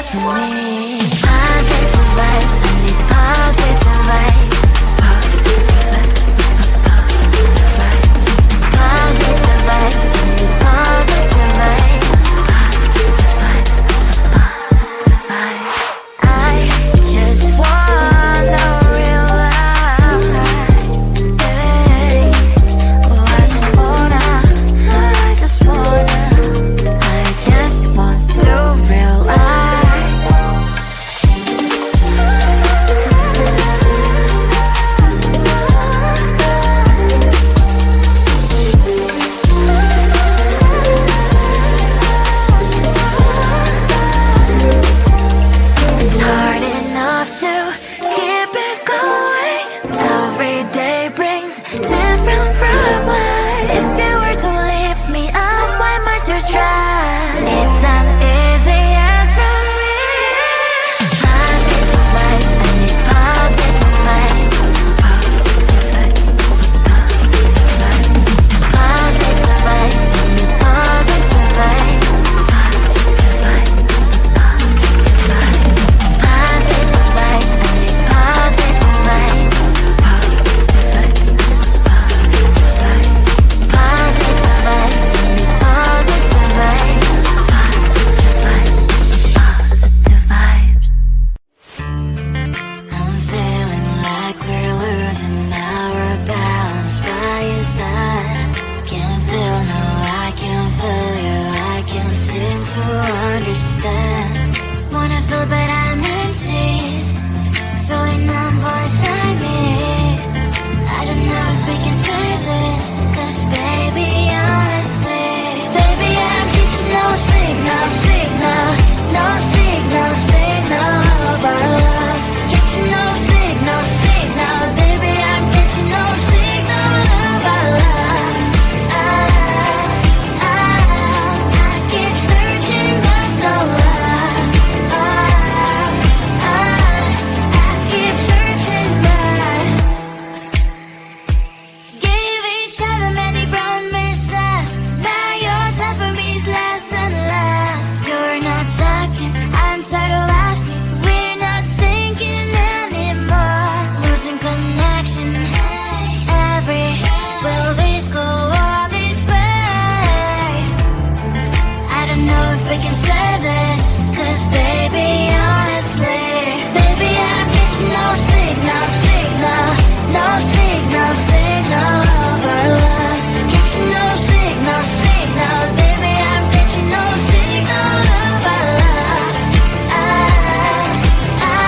vibes from me. Positive vibes, I need positive vibes. Positive vibes, positive vibes. Positive vibes, I need positive vibes. Positive vibes, positive vibes. I just want the real life. Oh, I just wanna to realize. It's hard enough to keep it going. Every day brings different problems. If you were to lift me up, why might you try? It's uneasy as from me. Positive vibes, I need positive vibes. Positive vibes, positive vibes. Positive vibes, I need positive vibes. Positive vibes, positive vibes. Positive vibes, I need positive vibes. Positive vibes, positive vibes. Positive vibes, I need positive vibes. Positive vibes, positive vibes. I'm feeling like we're losing our balance. Why is that? Can't feel, no, I can't feel you. I can't seem to understand. Wanna feel but I'm empty. Feeling numb inside me. I don't know if we can save this. Cause baby, honestly, baby, I'm getting no signal, signal. No signal, signal of our love. Getting no signal, signal. Baby, I'm getting no signal of our love. I keep searching but no love. I keep searching but gave each other many promises. Now your time for me's less and less. You're not talking, I'm tired of asking. We're not thinking anymore. Losing connection. Will this go all this way? I don't know if we can save this. Cause baby, honestly, baby, I'm getting no signal, signal. No signal, signal of our love. Getting no signal, signal. Baby, I'm getting no signal of our love. I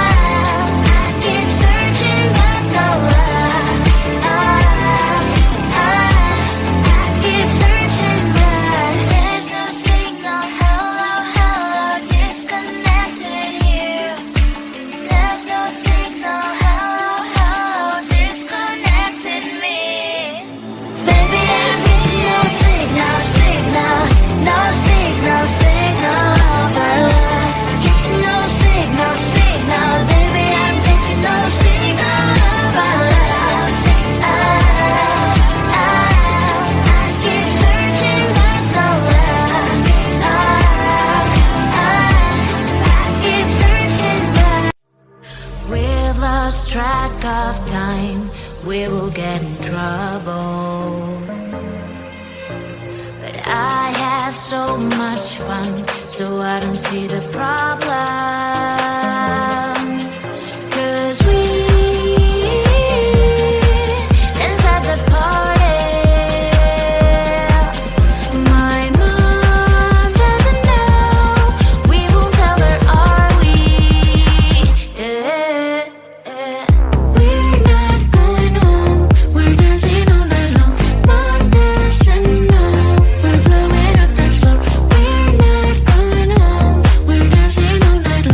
keep searching but no love. I keep searching but there's no signal. Hello, hello, disconnected you. There's no signal. Hello, hello, disconnected me. Baby, I'm getting no signal, signal. No signal, signal of our love. Getting no signal, signal. Baby, I'm getting no signal of our love. I keep searching but no love. I keep searching but we've lost track of time. We will get in trouble. But I have so much fun, so I don't see the problem. Cause we inside the party. My mom doesn't know. We won't tell her, are we? We're not going home. We're dancing all night long. Mom doesn't know. We're blowing up the floor. We're not going home. We're dancing all night long.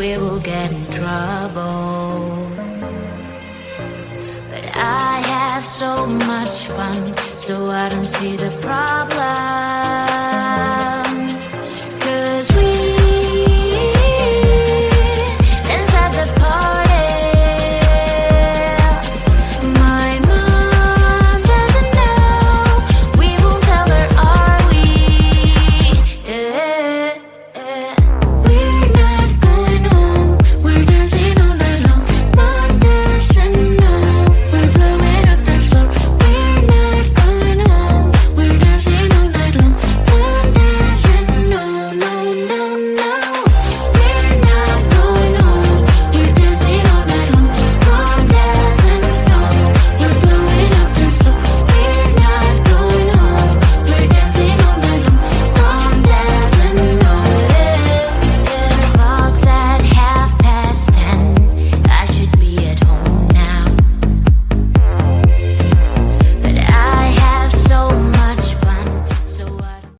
we will get in trouble. But have so much fun, so I don't see the problem.